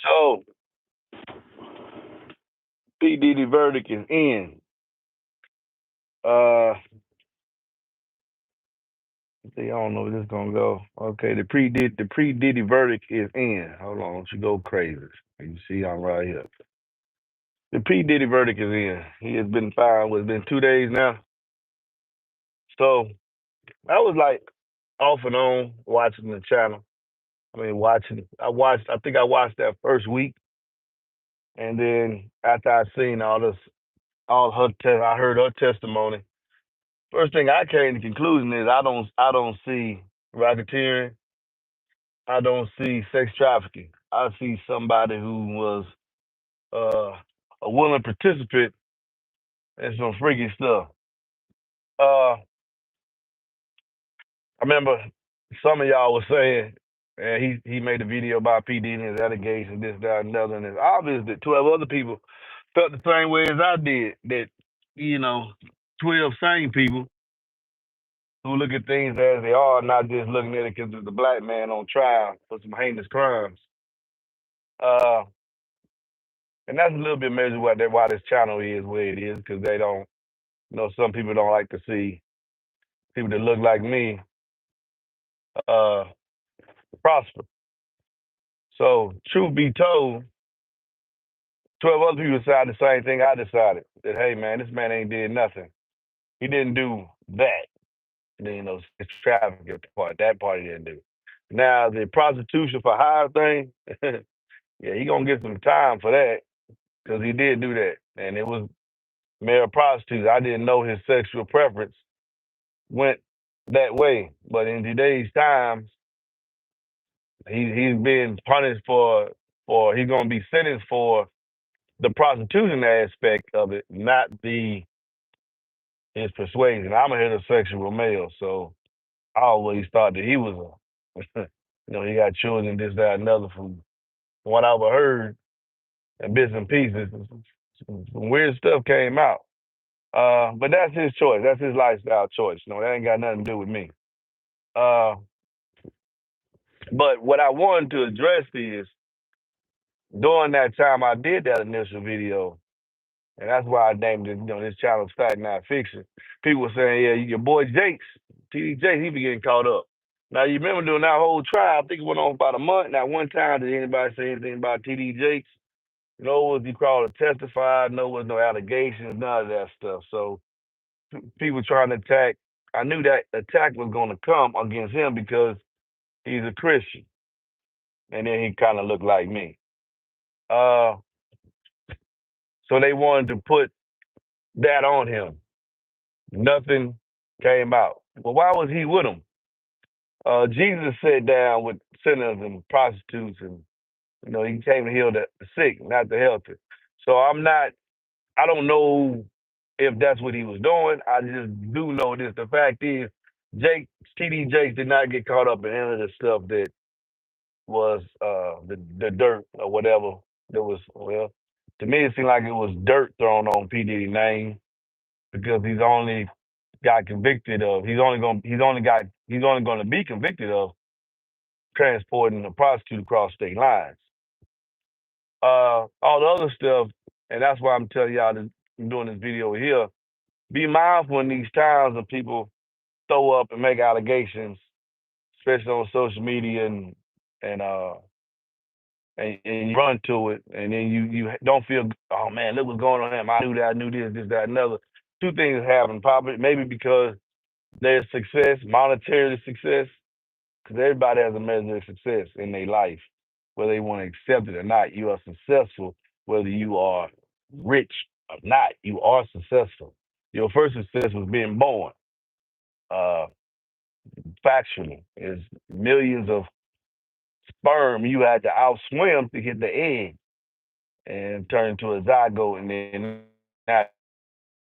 So P Diddy verdict is in. See, I don't know where this is gonna go. Okay, the pre Diddy verdict is in. Hold on, don't you go crazy. You see, I'm right here. The P Diddy verdict is in. He has been found. It's been 2 days now. So I was like off and on watching the channel. I mean, watching. I watched. I think I watched that first week, and then after I seen all her, I heard her testimony. First thing I came to the conclusion is I don't see racketeering. I don't see sex trafficking. I see somebody who was uh, a willing participant in some freaky stuff. Uh, I remember some of y'all was saying, and he made a video about PD and his allegations, this, that, and another, and it's obvious that 12 other people felt the same way as I did. That you know, 12 sane people who look at things as they are, not just looking at it because it's a black man on trial for some heinous crimes. Uh, and that's a little bit maybe why this channel is where it is, because they don't, some people don't like to see people that look like me uh, prosper. So, truth be told, 12 other people decided the same thing I decided. That, hey, man, this man ain't did nothing. He didn't do that. And then, it's trafficking part. That part he didn't do. Now, the prostitution for hire thing, yeah, he going to get some time for that because he did do that. And it was male prostitutes. I didn't know his sexual preference went that way. But in today's times, he's being punished for he's gonna be sentenced for the prostitution aspect of it, not the his persuasion. I'm a heterosexual male, so I always thought that he was a he got children, this, that, another from what I overheard and bits and pieces. Some weird stuff came out. But that's his choice. That's his lifestyle choice. That ain't got nothing to do with me. Uh, but what I wanted to address is during that time I did that initial video, and that's why I named it, this channel Fact Not Fiction. People were saying, yeah, your boy Jakes, TD Jakes, he be getting caught up. Now you remember during that whole trial, I think it went on about a month. Not one time did anybody say anything about TD Jakes. No was he called to testify, no was no allegations, none of that stuff. So people trying to attack, I knew that attack was gonna come against him because he's a Christian. And then he kind of looked like me. Uh, so they wanted to put that on him. Nothing came out. Well, why was he with them? Jesus sat down with sinners and prostitutes, and he came to heal the sick, not the healthy. So I don't know if that's what he was doing. I just do know this. The fact is, TD Jakes did not get caught up in any of the stuff that was the dirt or whatever. That was, well, to me it seemed like it was dirt thrown on P Diddy name because he's only got convicted of he's only gonna be convicted of transporting a prostitute across state lines. All the other stuff, and that's why I'm telling y'all this, I'm doing this video here. Be mindful in these times of people throw up and make allegations, especially on social media and uh and you run to it, and then you don't feel, oh man, look what's going on. Him. I knew that, I knew this, that, another. Two things happen, probably maybe because there's success, monetary success, because everybody has a measure of success in their life, whether they want to accept it or not. You are successful, whether you are rich or not. You are successful. Your first success was being born. Uh, Factually, is millions of sperm you had to outswim to hit the egg and turn into a zygote, and then now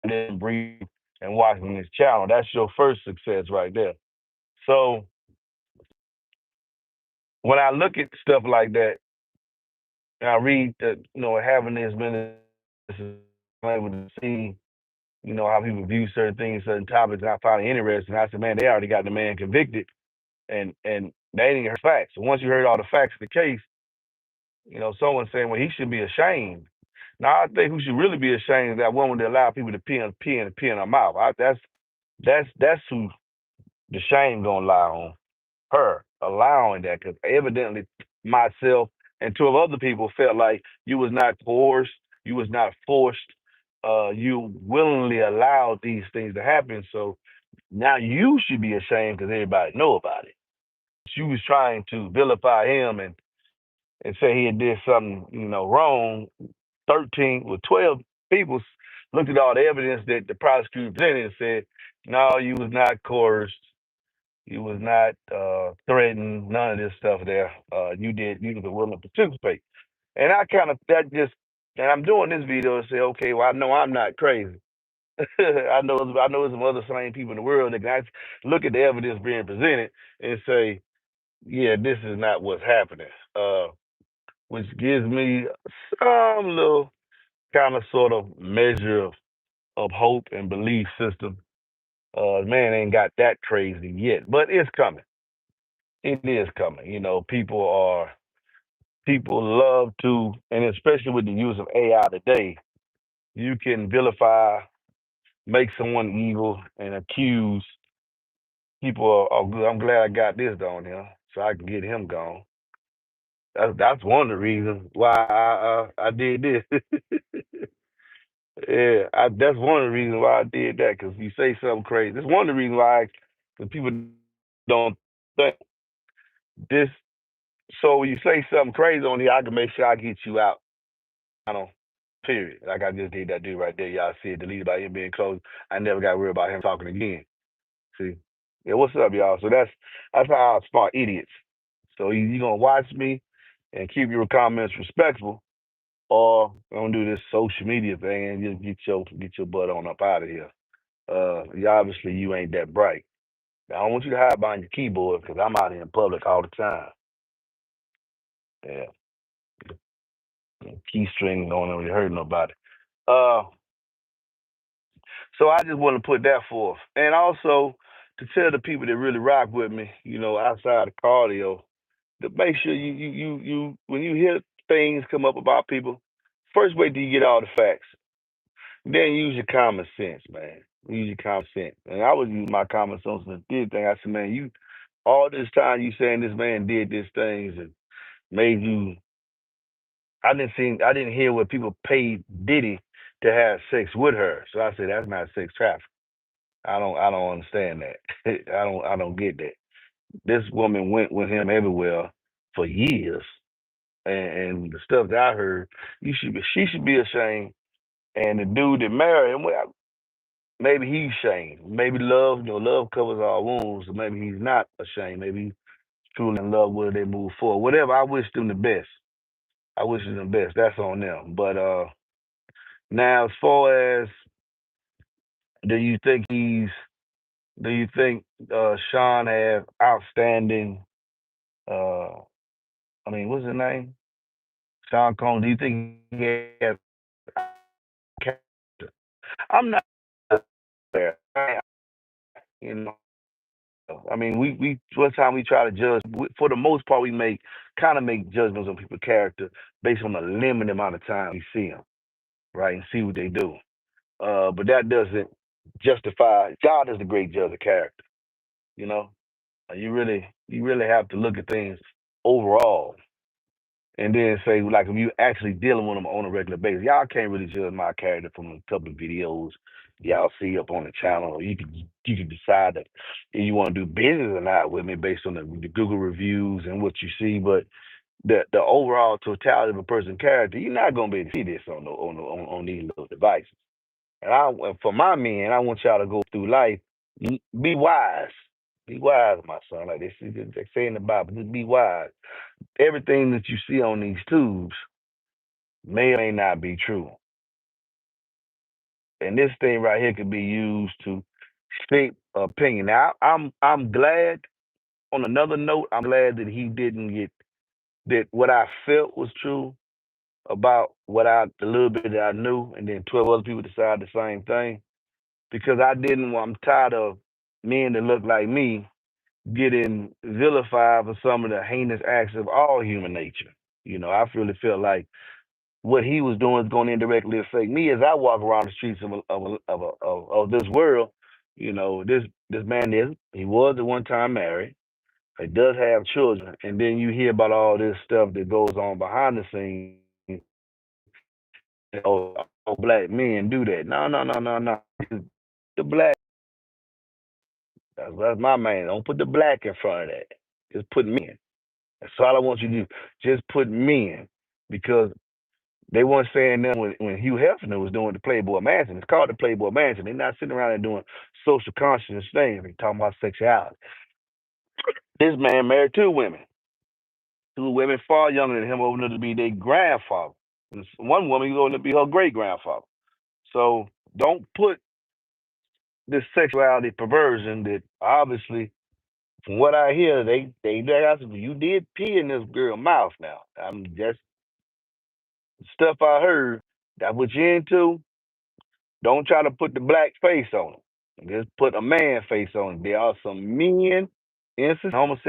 then breathe and watching this channel. That's your first success right there. So when I look at stuff like that, and I read that, having this been able to see, how people view certain things, certain topics, and I find it interesting. I said, man, they already got the man convicted, and they didn't hear facts. So once you heard all the facts of the case, Someone saying, well, he should be ashamed. Now I think who should really be ashamed is that woman that allowed people to pee in her mouth. That's who the shame gonna lie on her allowing that, because evidently myself and two of other people felt like you was not coerced, you was not forced, you willingly allowed these things to happen. So now you should be ashamed because everybody know about it. She was trying to vilify him and say he had did something, wrong. 12 people looked at all the evidence that the prosecutor presented and said, no, you was not coerced. You was not threatened, none of this stuff there. You was willing to participate. And I kind of, and I'm doing this video to say, okay, well, I know I'm not crazy. I know there's some other sane people in the world that can actually look at the evidence being presented and say, yeah, this is not what's happening. Which gives me some little kind of sort of measure of hope and belief system. Man ain't got that crazy yet, but it's coming. It is coming. People love to, and especially with the use of AI today, you can vilify, make someone evil, and accuse people. Are good. I'm glad I got this down here, so I can get him gone. That's one of the reasons why I did this. Yeah, that's one of the reasons why I did that. Because you say something crazy. That's one of the reasons why, because people don't think this. So when you say something crazy on here, I can make sure I get you out. I don't. Period. Like I just did that dude right there. Y'all see it deleted by MBEnclosures. I never got worried about him talking again. See? Yeah, what's up, y'all? So that's how I spot idiots. So you gonna watch me and keep your comments respectful, or I'm gonna do this social media thing and just get your butt on up out of here. Obviously you ain't that bright. I don't want you to hide behind your keyboard because I'm out here in public all the time. Yeah, key string don't really hurt nobody. Uh, so I just want to put that forth, and also to tell the people that really rock with me, outside of cardio, to make sure you when you hear things come up about people, first wait till you get all the facts. Then use your common sense, man. Use your common sense. And I was using my common sense and did thing. I said, man, you all this time you saying this man did these things and made you. I didn't hear where people paid Diddy to have sex with her. So I said that's not sex trafficking. I don't understand that. I don't get that. This woman went with him everywhere for years, and the stuff that I heard, she should be ashamed. And the dude that married him, well, maybe he's ashamed. Maybe love, love covers all wounds. So maybe he's not ashamed. Maybe he's truly in love with her. They move forward. Whatever. I wish them the best. I wish them the best. That's on them. But now, as far as do you think he's? Do you think Sean have outstanding? Uh, I mean, what's his name? Sean Combs. Do you think he has character? I'm not there. You know. I mean, we one time we try to judge. For the most part, we make judgments on people's character based on the limited amount of time we see them, right, and see what they do. But that doesn't justify. God is the great judge of character. You know, you really have to look at things overall, and then say like if you actually dealing with them on a regular basis. Y'all can't really judge my character from a couple of videos y'all see up on the channel. Or you can decide that if you want to do business or not with me based on the Google reviews and what you see. But the overall totality of a person's character, you're not gonna be able to see this on these little devices. And for my men, I want y'all to go through life. Be wise. Be wise, my son. Like they say in the Bible, just be wise. Everything that you see on these tubes may or may not be true. And this thing right here could be used to shape opinion. Now, I'm glad. On another note, I'm glad that he didn't get that. What I felt was true about the little bit that I knew, and then 12 other people decided the same thing. Because I didn't. I'm tired of men that look like me getting vilified for some of the heinous acts of all human nature. I really feel like what he was doing is going to indirectly affect me as I walk around the streets of this world. This man he was at one time married. He does have children, and then you hear about all this stuff that goes on behind the scenes. Oh, all black men do that. No, no, no, no, no. The black, that's my man. Don't put the black in front of that. Just put men. That's all I want you to do. Just put men, because they weren't saying that when Hugh Hefner was doing the Playboy Mansion. It's called the Playboy Mansion. They're not sitting around there doing social conscious things. They're talking about sexuality. This man married two women far younger than him, old enough to be their grandfather. And one woman, he's old enough to be her great grandfather. So don't put this sexuality perversion that obviously, from what I hear, you did pee in this girl's mouth now. I'm just stuff I heard. That what you into. Don't try to put the black face on it. Just put a man face on it. There are some men, instances, homosexual